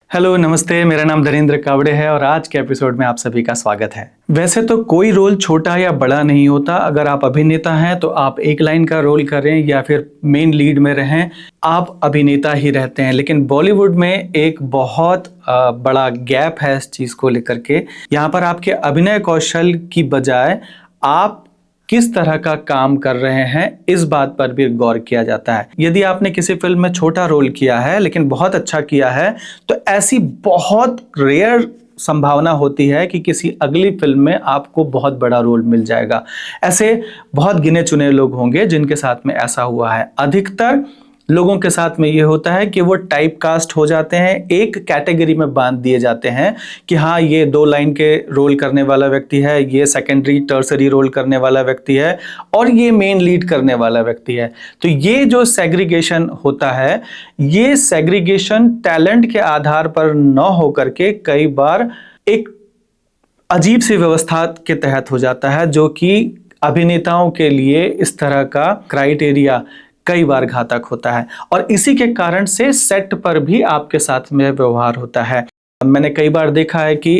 Hello नमस्ते, मेरा नाम धीरेन्द्र कावड़े है और आज के एपिसोड में आप सभी का स्वागत है। वैसे तो कोई रोल छोटा या बड़ा नहीं होता। अगर आप अभिनेता हैं तो आप एक लाइन का रोल करें या फिर मेन लीड में रहें, आप अभिनेता ही रहते हैं। लेकिन बॉलीवुड में एक बहुत बड़ा गैप है इस चीज़ को लेकर के। यहाँ पर आपके अभिनय कौशल की बजाय आप किस तरह का काम कर रहे हैं इस बात पर भी गौर किया जाता है। यदि आपने किसी फिल्म में छोटा रोल किया है लेकिन बहुत अच्छा किया है तो ऐसी बहुत रेयर संभावना होती है कि किसी अगली फिल्म में आपको बहुत बड़ा रोल मिल जाएगा। ऐसे बहुत गिने चुने लोग होंगे जिनके साथ में ऐसा हुआ है। अधिकतर लोगों के साथ में ये होता है कि वो टाइप कास्ट हो जाते हैं, एक कैटेगरी में बांध दिए जाते हैं कि हाँ ये 2 लाइन के रोल करने वाला व्यक्ति है, ये सेकेंडरी टर्सरी रोल करने वाला व्यक्ति है और ये मेन लीड करने वाला व्यक्ति है। तो ये जो सेग्रीगेशन होता है, ये सेग्रीगेशन टैलेंट के आधार पर न होकर के कई बार एक अजीब सी व्यवस्था के तहत हो जाता है, जो कि अभिनेताओं के लिए इस तरह का क्राइटेरिया कई बार घातक होता है और इसी के कारण से सेट पर भी आपके साथ में व्यवहार होता है। मैंने कई बार देखा है कि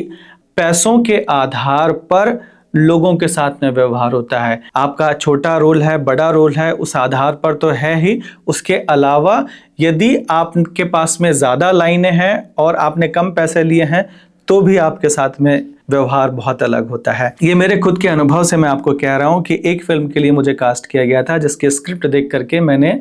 पैसों के आधार पर लोगों के साथ में व्यवहार होता है। आपका छोटा रोल है, बड़ा रोल है, उस आधार पर तो है ही। उसके अलावा यदि आपके पास में ज़्यादा लाइनें हैं और आपने कम पैसे लिए हैं तो भी आपके साथ में व्यवहार बहुत अलग होता है। ये मेरे खुद के अनुभव से मैं आपको कह रहा हूँ कि एक फिल्म के लिए मुझे कास्ट किया गया था जिसके स्क्रिप्ट देख करके मैंने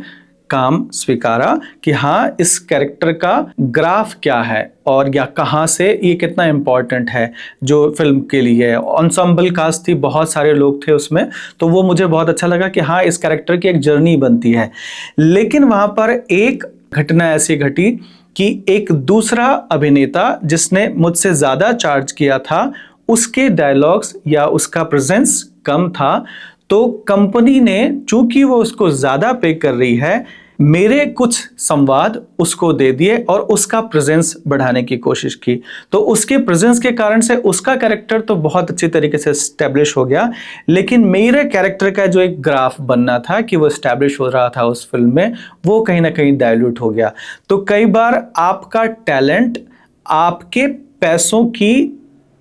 काम स्वीकारा कि हाँ इस कैरेक्टर का ग्राफ क्या है और या कहाँ से ये कितना इम्पॉर्टेंट है जो फिल्म के लिए। एंसेंबल कास्ट थी, बहुत सारे लोग थे उसमें, तो वो मुझे बहुत अच्छा लगा कि हाँ इस कैरेक्टर की एक जर्नी बनती है। लेकिन वहाँ पर एक घटना ऐसी घटी कि एक दूसरा अभिनेता जिसने मुझसे ज़्यादा चार्ज किया था, उसके डायलॉग्स या उसका प्रेजेंस कम था, तो कंपनी ने चूंकि वो उसको ज़्यादा पे कर रही है, मेरे कुछ संवाद उसको दे दिए और उसका प्रेजेंस बढ़ाने की कोशिश की। तो उसके प्रेजेंस के कारण से उसका कैरेक्टर तो बहुत अच्छी तरीके से एस्टेब्लिश हो गया, लेकिन मेरे कैरेक्टर का जो एक ग्राफ बनना था कि वो एस्टेब्लिश हो रहा था उस फिल्म में, वो कहीं ना कहीं डाइल्यूट हो गया। तो कई बार आपका टैलेंट आपके पैसों की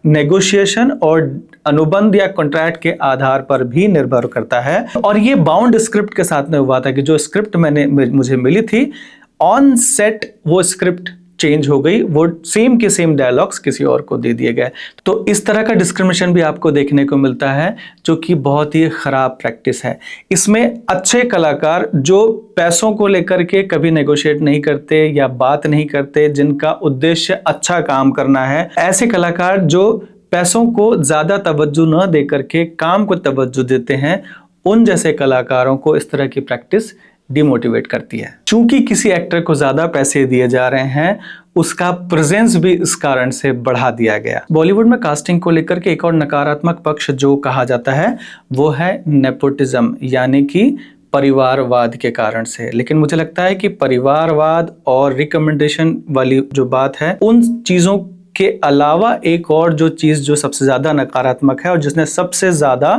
नेगोशिएशन और अनुबंध या कॉन्ट्रैक्ट के आधार पर भी निर्भर करता है। और ये बाउंड स्क्रिप्ट के साथ में हुआ था कि जो स्क्रिप्ट मुझे मिली थी, ऑन सेट वो स्क्रिप्ट चेंज हो गई, वो सेम के सेम डायलॉग्स किसी और को दे दिए गए। तो इस तरह का डिस्क्रिमिनेशन भी आपको देखने को मिलता है, जो कि बहुत ही खराब प्रैक्टिस है। इसमें अच्छे कलाकार जो पैसों को लेकर के कभी नेगोशिएट नहीं करते या बात नहीं करते, जिनका उद्देश्य अच्छा काम करना है, ऐसे कलाकार जो पैसों को ज़्यादा तवज्जो न दे करके काम को तवज्जो देते हैं, उन जैसे कलाकारों को इस तरह की प्रैक्टिस डिमोटिवेट करती है। चूंकि किसी एक्टर को ज़्यादा पैसे दिए जा रहे हैं, उसका प्रेजेंस भी इस कारण से बढ़ा दिया गया। बॉलीवुड में कास्टिंग को लेकर के एक और नकारात्मक पक्ष जो कहा जाता है वो है नेपोटिज्म, यानी कि परिवारवाद के कारण से। लेकिन मुझे लगता है कि परिवारवाद और रिकमेंडेशन वाली जो बात है, उन चीज़ों के अलावा एक और जो चीज़ जो सबसे ज़्यादा नकारात्मक है और जिसने सबसे ज़्यादा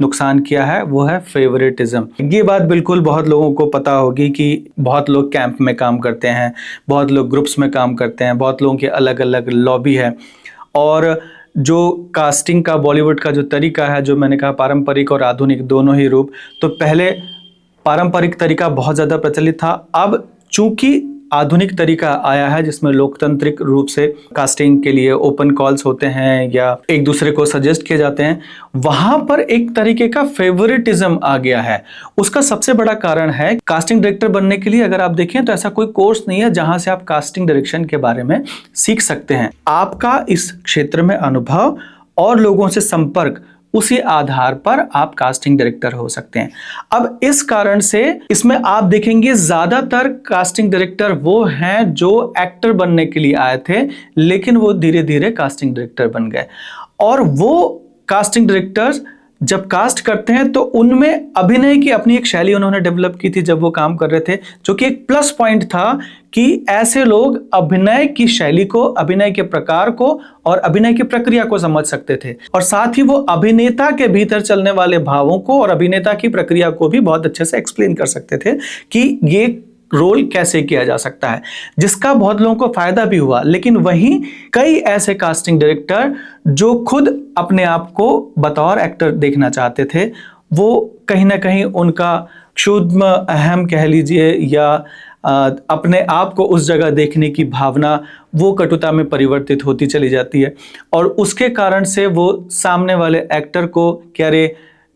नुकसान किया है वो है फेवरेटिज्म। ये बात बिल्कुल बहुत लोगों को पता होगी कि बहुत लोग कैंप में काम करते हैं, बहुत लोग ग्रुप्स में काम करते हैं, बहुत लोगों के अलग अलग लॉबी है। और जो कास्टिंग का बॉलीवुड का जो तरीका है, जो मैंने कहा पारंपरिक और आधुनिक दोनों ही रूप, तो पहले पारंपरिक तरीका बहुत ज़्यादा प्रचलित था। अब चूंकि आधुनिक तरीका आया है जिसमें लोकतांत्रिक रूप से कास्टिंग के लिए ओपन कॉल्स होते हैं या एक दूसरे को सजेस्ट किए जाते हैं, वहां पर एक तरीके का फेवरेटिज्म आ गया है। उसका सबसे बड़ा कारण है कास्टिंग डायरेक्टर बनने के लिए अगर आप देखें तो ऐसा कोई कोर्स नहीं है जहां से आप कास्टिंग डायरेक्शन के बारे में सीख सकते हैं। आपका इस क्षेत्र में अनुभव और लोगों से संपर्क, उसी आधार पर आप कास्टिंग डायरेक्टर हो सकते हैं। अब इस कारण से इसमें आप देखेंगे ज्यादातर कास्टिंग डायरेक्टर वो हैं जो एक्टर बनने के लिए आए थे, लेकिन वो धीरे धीरे कास्टिंग डायरेक्टर बन गए। और वो कास्टिंग डायरेक्टर्स जब कास्ट करते हैं तो उनमें अभिनय की अपनी एक शैली उन्होंने डेवलप की थी जब वो काम कर रहे थे, जो कि एक प्लस पॉइंट था कि ऐसे लोग अभिनय की शैली को, अभिनय के प्रकार को और अभिनय की प्रक्रिया को समझ सकते थे, और साथ ही वो अभिनेता के भीतर चलने वाले भावों को और अभिनेता की प्रक्रिया को भी बहुत अच्छे से एक्सप्लेन कर सकते थे कि ये रोल कैसे किया जा सकता है, जिसका बहुत लोगों को फायदा भी हुआ। लेकिन वहीं कई ऐसे कास्टिंग डायरेक्टर जो खुद अपने आप को बतौर एक्टर देखना चाहते थे, वो कहीं ना कहीं उनका क्षुद्र अहम कह लीजिए या अपने आप को उस जगह देखने की भावना वो कटुता में परिवर्तित होती चली जाती है, और उसके कारण से वो सामने वाले एक्टर को कि अरे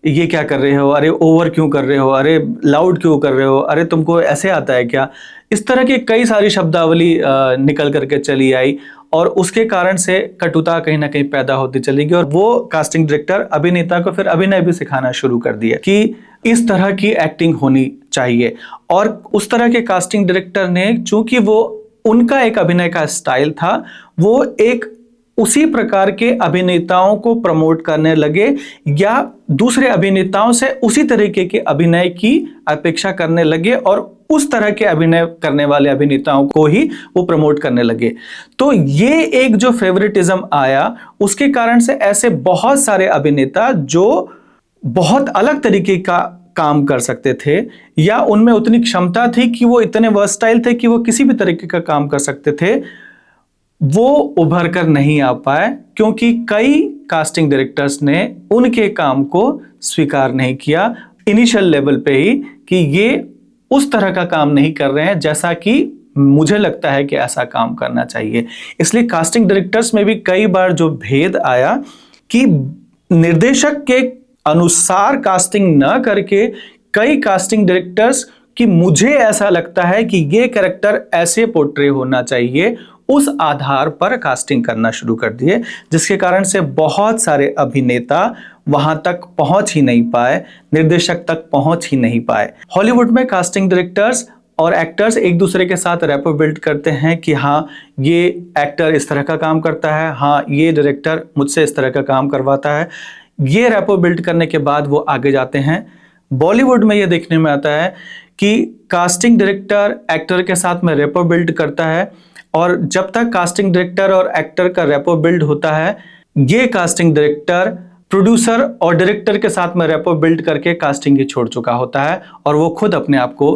ये क्या कर रहे हो, अरे ओवर क्यों कर रहे हो, अरे लाउड क्यों कर रहे हो, अरे तुमको ऐसे आता है क्या, इस तरह की कई सारी शब्दावली निकल करके चली आई, और उसके कारण से कटुता कहीं ना कहीं पैदा होती चली गई। और वो कास्टिंग डायरेक्टर अभिनेता को फिर अभिनय भी सिखाना शुरू कर दिया कि इस तरह की एक्टिंग होनी चाहिए। और उस तरह के कास्टिंग डायरेक्टर ने, चूंकि वो उनका एक अभिनय का स्टाइल था, वो एक उसी प्रकार के अभिनेताओं को प्रमोट करने लगे या दूसरे अभिनेताओं से उसी तरीके के अभिनय की अपेक्षा करने लगे, और उस तरह के अभिनय करने वाले अभिनेताओं को ही वो प्रमोट करने लगे। तो ये एक जो फेवरेटिज्म आया, उसके कारण से ऐसे बहुत सारे अभिनेता जो बहुत अलग तरीके का काम कर सकते थे या उनमें उतनी क्षमता थी कि वो इतने वर्सटाइल थे कि वो किसी भी तरीके का काम कर सकते थे, वो उभर कर नहीं आ पाए, क्योंकि कई कास्टिंग डायरेक्टर्स ने उनके काम को स्वीकार नहीं किया इनिशियल लेवल पे ही कि ये उस तरह का काम नहीं कर रहे हैं जैसा कि मुझे लगता है कि ऐसा काम करना चाहिए। इसलिए कास्टिंग डायरेक्टर्स में भी कई बार जो भेद आया कि निर्देशक के अनुसार कास्टिंग न करके कई कास्टिंग डायरेक्टर्स कि मुझे ऐसा लगता है कि ये कैरेक्टर ऐसे पोर्ट्रे होना चाहिए, उस आधार पर कास्टिंग करना शुरू कर दिए, जिसके कारण से बहुत सारे अभिनेता वहां तक पहुंच ही नहीं पाए, निर्देशक तक पहुंच ही नहीं पाए। हॉलीवुड में कास्टिंग डायरेक्टर्स और एक्टर्स एक दूसरे के साथ रैपो बिल्ड करते हैं कि हाँ ये एक्टर इस तरह का काम करता है, हाँ ये डायरेक्टर मुझसे इस तरह का काम करवाता है। ये रैपो बिल्ड करने के बाद वो आगे जाते हैं। बॉलीवुड में ये देखने में आता है कि कास्टिंग डायरेक्टर एक्टर के साथ में रैपो बिल्ड करता है, और जब तक कास्टिंग डायरेक्टर और एक्टर का रैपो बिल्ड होता है, ये कास्टिंग डायरेक्टर प्रोड्यूसर और डायरेक्टर के साथ में रैपो बिल्ड करके कास्टिंग ही छोड़ चुका होता है, और वो खुद अपने आप को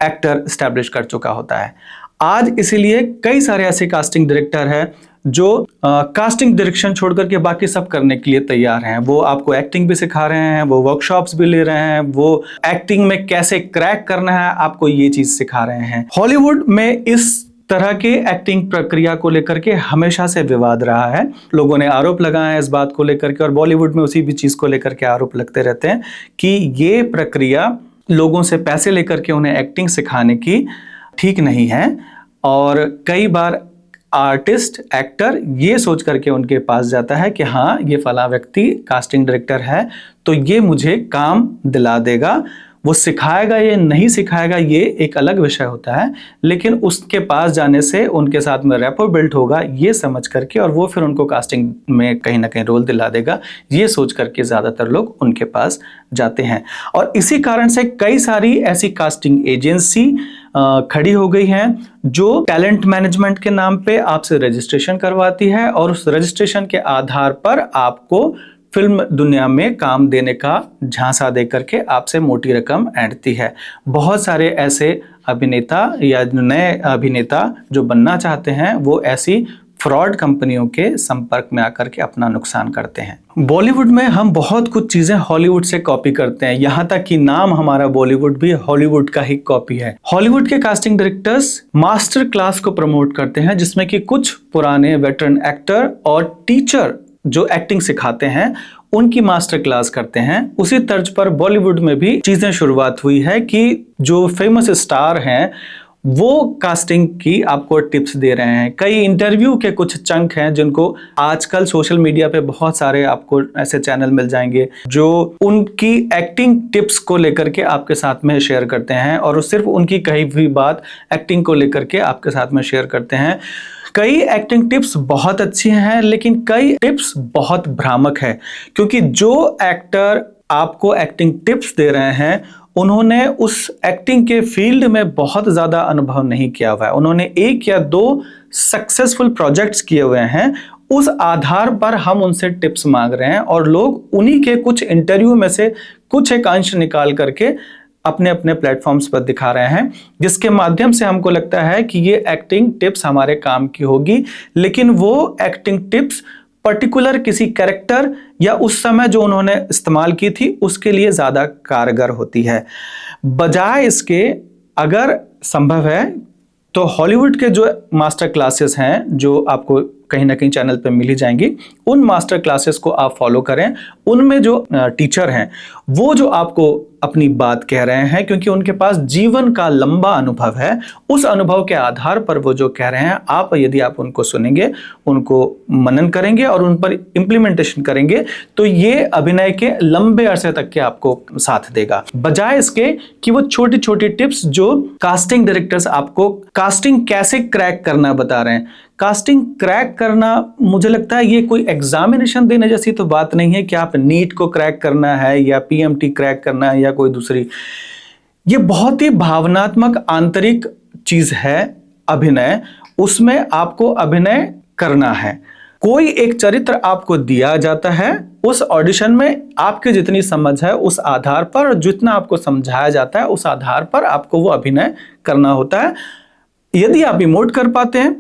एक्टर एस्टैब्लिश कर चुका होता है। आज इसीलिए कई सारे ऐसे कास्टिंग डायरेक्टर हैं जो कास्टिंग डायरेक्शन छोड़ करके बाकी सब करने के लिए तैयार हैं। वो आपको एक्टिंग भी सिखा रहे हैं, वो वर्कशॉप्स भी ले रहे हैं, वो एक्टिंग में कैसे क्रैक करना है आपको ये चीज सिखा रहे हैं। हॉलीवुड में इस तरह के एक्टिंग प्रक्रिया को लेकर के हमेशा से विवाद रहा है, लोगों ने आरोप लगाए हैं इस बात को लेकर के, और बॉलीवुड में उसी भी चीज को लेकर के आरोप लगते रहते हैं कि ये प्रक्रिया लोगों से पैसे लेकर के उन्हें एक्टिंग सिखाने की ठीक नहीं है। और कई बार आर्टिस्ट एक्टर ये सोच करके उनके पास जाता है कि हाँ ये फला व्यक्ति कास्टिंग डायरेक्टर है तो ये मुझे काम दिला देगा, वो सिखाएगा या नहीं सिखाएगा ये एक अलग विषय होता है, लेकिन उसके पास जाने से उनके साथ में रैपो बिल्ट होगा ये समझ करके, और वो फिर उनको कास्टिंग में कहीं ना कहीं रोल दिला देगा, ये सोच करके ज़्यादातर लोग उनके पास जाते हैं। और इसी कारण से कई सारी ऐसी कास्टिंग एजेंसी खड़ी हो गई हैं जो टैलेंट मैनेजमेंट के नाम पे आपसे रजिस्ट्रेशन करवाती है, और उस रजिस्ट्रेशन के आधार पर आपको फिल्म दुनिया में काम देने का झांसा दे करके आपसे मोटी रकम ऐंठती है। बहुत सारे ऐसे अभिनेता या नए अभिनेता जो बनना चाहते हैं वो ऐसी फ्रॉड कंपनियों के संपर्क में आकर के अपना नुकसान करते हैं। बॉलीवुड में हम बहुत कुछ चीजें हॉलीवुड से कॉपी करते हैं, यहाँ तक कि नाम हमारा बॉलीवुड भी हॉलीवुड का ही कॉपी है। हॉलीवुड के कास्टिंग डायरेक्टर्स मास्टर क्लास को प्रमोट करते हैं, जिसमें कि कुछ पुराने वेटरन एक्टर और टीचर जो एक्टिंग सिखाते हैं उनकी मास्टर क्लास करते हैं। उसी तर्ज पर बॉलीवुड में भी चीजें शुरुआत हुई है कि जो फेमस स्टार हैं वो कास्टिंग की आपको टिप्स दे रहे हैं। कई इंटरव्यू के कुछ चंक हैं जिनको आजकल सोशल मीडिया पे बहुत सारे आपको ऐसे चैनल मिल जाएंगे जो उनकी एक्टिंग टिप्स को लेकर के आपके साथ में शेयर करते हैं, और सिर्फ उनकी कही हुई बात एक्टिंग को लेकर के आपके साथ में शेयर करते हैं। कई एक्टिंग टिप्स बहुत अच्छी हैं, लेकिन कई टिप्स बहुत भ्रामक है, क्योंकि जो एक्टर आपको एक्टिंग टिप्स दे रहे हैं उन्होंने उस एक्टिंग के फील्ड में बहुत ज़्यादा अनुभव नहीं किया हुआ है, उन्होंने 1 या 2 सक्सेसफुल प्रोजेक्ट्स किए हुए हैं। उस आधार पर हम उनसे टिप्स मांग रहे हैं, और लोग उन्हीं के कुछ इंटरव्यू में से कुछ एक अंश निकाल करके अपने अपने प्लेटफॉर्म्स पर दिखा रहे हैं, जिसके माध्यम से हमको लगता है कि ये एक्टिंग टिप्स हमारे काम की होगी, लेकिन वो एक्टिंग टिप्स पर्टिकुलर किसी कैरेक्टर या उस समय जो उन्होंने इस्तेमाल की थी उसके लिए ज़्यादा कारगर होती है। बजाय इसके, अगर संभव है तो हॉलीवुड के जो मास्टर क्लासेस हैं, जो आपको कहीं ना कहीं चैनल पे मिल ही जाएंगी, उन मास्टर क्लासेस को आप फॉलो करें। उनमें जो टीचर हैं वो जो आपको अपनी बात कह रहे हैं, क्योंकि उनके पास जीवन का लंबा अनुभव है, उस अनुभव के आधार पर वो जो कह रहे हैं, आप यदि आप उनको सुनेंगे, उनको मनन करेंगे और उन पर इम्प्लीमेंटेशन करेंगे, तो ये अभिनय के लंबे अरसे तक के आपको साथ देगा। बजाय इसके कि वो छोटी छोटी टिप्स जो कास्टिंग डायरेक्टर्स आपको कास्टिंग कैसे क्रैक करना बता रहे हैं। कास्टिंग क्रैक करना, मुझे लगता है ये कोई एग्जामिनेशन देने जैसी तो बात नहीं है कि आप नीट को क्रैक करना है या पीएमटी क्रैक करना है या कोई दूसरी। ये बहुत ही भावनात्मक आंतरिक चीज है अभिनय, उसमें आपको अभिनय करना है। कोई एक चरित्र आपको दिया जाता है, उस ऑडिशन में आपकी जितनी समझ है उस आधार पर, जितना आपको समझाया जाता है उस आधार पर आपको वो अभिनय करना होता है। यदि आप इमोट कर पाते हैं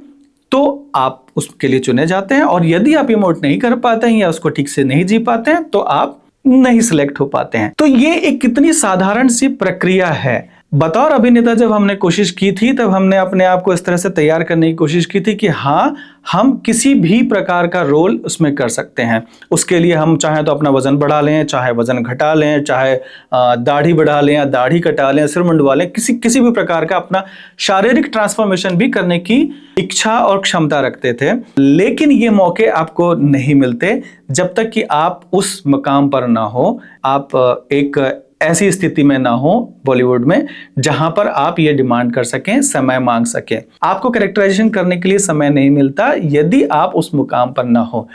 तो आप उसके लिए चुने जाते हैं, और यदि आप इमोट नहीं कर पाते हैं या उसको ठीक से नहीं जी पाते हैं तो आप नहीं सिलेक्ट हो पाते हैं। तो ये एक कितनी साधारण सी प्रक्रिया है। बतौर अभिनेता जब हमने कोशिश की थी, तब हमने अपने आप को इस तरह से तैयार करने की कोशिश की थी कि हाँ, हम किसी भी प्रकार का रोल उसमें कर सकते हैं। उसके लिए हम चाहे तो अपना वजन बढ़ा लें, चाहे वजन घटा लें, चाहे दाढ़ी बढ़ा लें या दाढ़ी कटा लें, सिर मुंडवा लें, किसी भी प्रकार का अपना शारीरिक ट्रांसफॉर्मेशन भी करने की इच्छा और क्षमता रखते थे। लेकिन ये मौके आपको नहीं मिलते जब तक कि आप उस मकाम पर ना हो, आप एक ऐसी स्थिति में ना हो बॉलीवुड में जहां पर आप ये डिमांड कर सकें, समय मांग सकें। आपको कैरेक्टराइजेशन करने के लिए समय नहीं मिलता यदि आप उस मुकाम पर ना हो।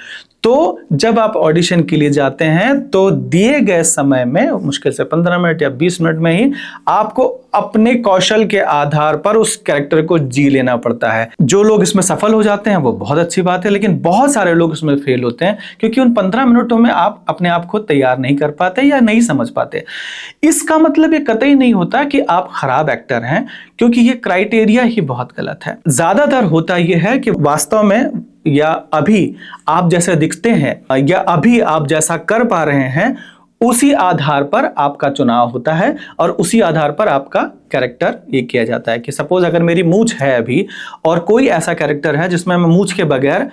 तो जब आप ऑडिशन के लिए जाते हैं तो दिए गए समय में, मुश्किल से 15 मिनट या 20 मिनट में ही आपको अपने कौशल के आधार पर उस कैरेक्टर को जी लेना पड़ता है। जो लोग इसमें सफल हो जाते हैं वो बहुत अच्छी बात है, लेकिन बहुत सारे लोग इसमें फेल होते हैं क्योंकि उन 15 मिनटों में आप अपने आप को तैयार नहीं कर पाते या नहीं समझ पाते। इसका मतलब ये कतई नहीं होता कि आप खराब एक्टर हैं, क्योंकि ये क्राइटेरिया ही बहुत गलत है। ज्यादातर होता यह है कि वास्तव में या अभी आप जैसे दिखते हैं या अभी आप जैसा कर पा रहे हैं, उसी आधार पर आपका चुनाव होता है और उसी आधार पर आपका कैरेक्टर ये किया जाता है कि सपोज अगर मेरी मूंछ है अभी और कोई ऐसा कैरेक्टर है जिसमें मैं मूंछ के बगैर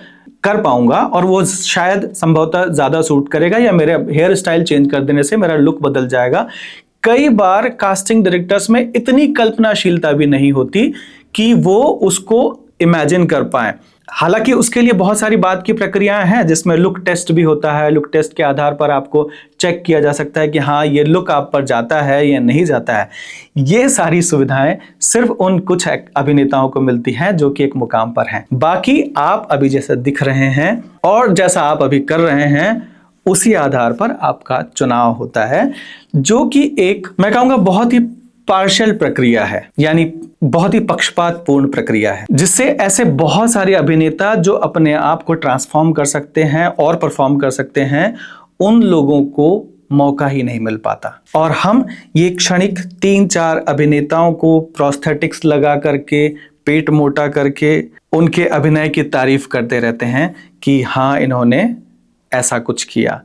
कर पाऊंगा और वो शायद संभवतः ज्यादा सूट करेगा, या मेरे हेयर स्टाइल चेंज कर देने से मेरा लुक बदल जाएगा। कई बार कास्टिंग डायरेक्टर्स में इतनी कल्पनाशीलता भी नहीं होती कि वो उसको इमेजिन कर पाए। हालांकि उसके लिए बहुत सारी बात की प्रक्रियाएं हैं, जिसमें लुक टेस्ट भी होता है। लुक टेस्ट के आधार पर आपको चेक किया जा सकता है कि हाँ, ये लुक आप पर जाता है या नहीं जाता है। ये सारी सुविधाएं सिर्फ उन कुछ अभिनेताओं को मिलती हैं जो कि एक मुकाम पर हैं। बाकी आप अभी जैसा दिख रहे हैं और जैसा आप अभी कर रहे हैं, उसी आधार पर आपका चुनाव होता है, जो कि एक, मैं कहूंगा, बहुत ही पार्शियल प्रक्रिया है, यानी बहुत ही पक्षपातपूर्ण प्रक्रिया है, जिससे ऐसे बहुत सारे अभिनेता जो अपने आप को ट्रांसफॉर्म कर सकते हैं और परफॉर्म कर सकते हैं, उन लोगों को मौका ही नहीं मिल पाता। और हम ये क्षणिक 3-4 अभिनेताओं को प्रोस्थेटिक्स लगा करके, पेट मोटा करके उनके अभिनय की तारीफ करते रहते हैं कि हाँ, इन्होंने ऐसा कुछ किया,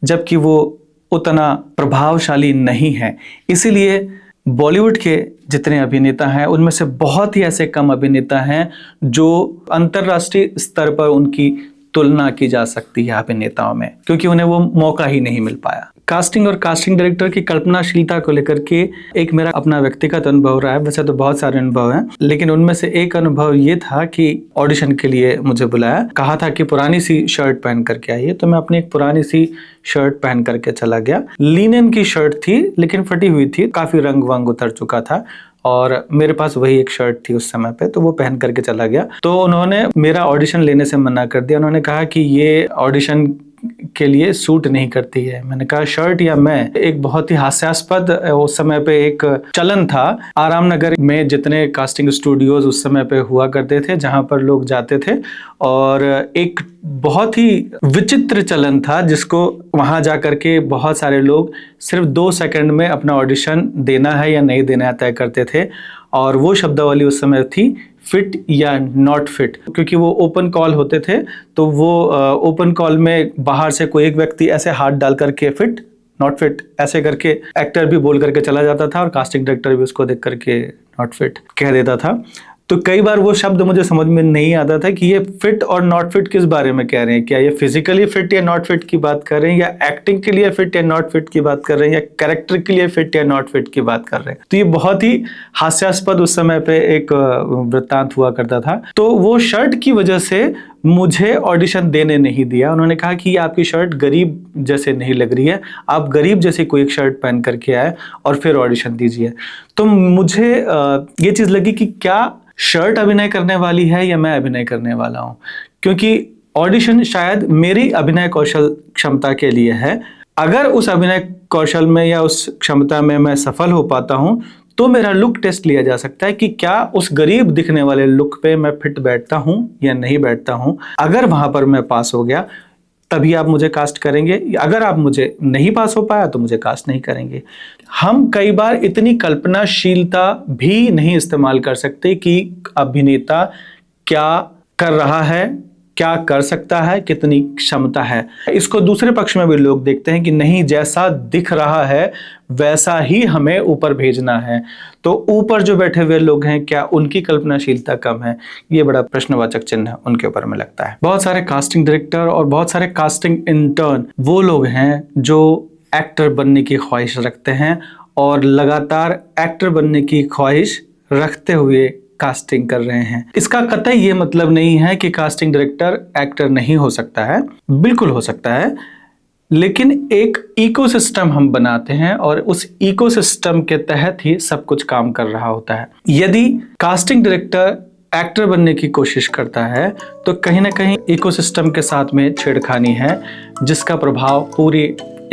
जबकि वो उतना प्रभावशाली नहीं है। इसीलिए बॉलीवुड के जितने अभिनेता हैं उनमें से बहुत ही ऐसे कम अभिनेता हैं जो अंतर्राष्ट्रीय स्तर पर उनकी तुलना की जा सकती है अभिनेताओं में, क्योंकि उन्हें वो मौका ही नहीं मिल पाया। कास्टिंग और कास्टिंग डायरेक्टर की कल्पनाशीलता को लेकर के एक मेरा अपना व्यक्तिगत अनुभव रहा है। वैसे तो बहुत सारे अनुभव हैं, लेकिन उनमें से एक अनुभव ये था कि ऑडिशन के लिए मुझे बुलाया, कहा था कि पुरानी सी शर्ट पहन करके आइए। तो मैं अपनी एक पुरानी सी शर्ट पहन करके चला गया। लिनन की शर्ट थी, लेकिन फटी हुई थी, काफी रंग वंग उतर चुका था, और मेरे पास वही एक शर्ट थी उस समय पे, तो वो पहन करके चला गया। तो उन्होंने मेरा ऑडिशन लेने से मना कर दिया। उन्होंने कहा कि ये ऑडिशन के लिए सूट नहीं करती है। मैंने कहा शर्ट या मैं, एक बहुत ही हास्यास्पद उस समय पे एक चलन था। आराम नगर में जितने कास्टिंग स्टूडियोज उस समय पे हुआ करते थे, जहां पर लोग जाते थे, और एक बहुत ही विचित्र चलन था जिसको वहां जाकर के बहुत सारे लोग सिर्फ 2 सेकंड में अपना ऑडिशन देना है या नहीं देना है तय करते थे। और वो शब्दावली उस समय थी फिट या नॉट फिट, क्योंकि वो ओपन कॉल होते थे। तो वो ओपन कॉल में बाहर से कोई एक व्यक्ति ऐसे हाथ डाल करके फिट नॉट फिट ऐसे करके एक्टर भी बोल करके चला जाता था, और कास्टिंग डायरेक्टर भी उसको देख करके नॉट फिट कह देता था। तो कई बार वो शब्द मुझे समझ में नहीं आता था कि ये फिट और नॉट फिट किस बारे में कह रहे हैं। क्या ये फिजिकली फिट या नॉट फिट की बात कर रहे हैं, या एक्टिंग के लिए फिट या नॉट फिट की बात कर रहे हैं, या कैरेक्टर के लिए फिट या नॉट फिट की बात कर रहे हैं। तो ये बहुत ही हास्यास्पद उस समय पे एक वृत्तांत हुआ करता था। तो वो शर्ट की वजह से मुझे ऑडिशन देने नहीं दिया। उन्होंने कहा कि आपकी शर्ट गरीब जैसे नहीं लग रही है, आप गरीब जैसी कोई एक शर्ट पहन करके आए और फिर ऑडिशन दीजिए। तो मुझे ये चीज़ लगी कि क्या शर्ट अभिनय करने वाली है या मैं अभिनय करने वाला हूँ, क्योंकि ऑडिशन शायद मेरी अभिनय कौशल क्षमता के लिए है। अगर उस अभिनय कौशल में या उस क्षमता में मैं सफल हो पाता हूँ तो मेरा लुक टेस्ट लिया जा सकता है कि क्या उस गरीब दिखने वाले लुक पे मैं फिट बैठता हूँ या नहीं बैठता हूँ। अगर वहां पर मैं पास हो गया तभी आप मुझे कास्ट करेंगे, अगर आप मुझे नहीं पास हो पाया तो मुझे कास्ट नहीं करेंगे। हम कई बार इतनी कल्पनाशीलता भी नहीं इस्तेमाल कर सकते कि अभिनेता क्या कर रहा है, क्या कर सकता है, कितनी क्षमता है। इसको दूसरे पक्ष में भी लोग देखते हैं कि नहीं, जैसा दिख रहा है वैसा ही हमें ऊपर भेजना है। तो ऊपर जो बैठे हुए लोग हैं, क्या उनकी कल्पनाशीलता कम है? ये बड़ा प्रश्नवाचक चिन्ह उनके ऊपर में लगता है। बहुत सारे कास्टिंग डायरेक्टर और बहुत सारे कास्टिंग इंटर्न वो लोग हैं जो एक्टर बनने की ख्वाहिश रखते हैं और लगातार एक्टर बनने की ख्वाहिश रखते हुए कास्टिंग कर रहे हैं। इसका कतई ये मतलब नहीं है कि कास्टिंग डायरेक्टर एक्टर नहीं हो सकता है, बिल्कुल हो सकता है, लेकिन एक इकोसिस्टम हम बनाते हैं और उस इकोसिस्टम के तहत ही सब कुछ काम कर रहा होता है। यदि कास्टिंग डायरेक्टर एक्टर बनने की कोशिश करता है तो कहीं ना कहीं इकोसिस्टम के साथ में छेड़खानी है, जिसका प्रभाव पूरी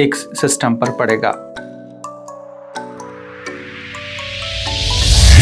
एक सिस्टम पर पड़ेगा।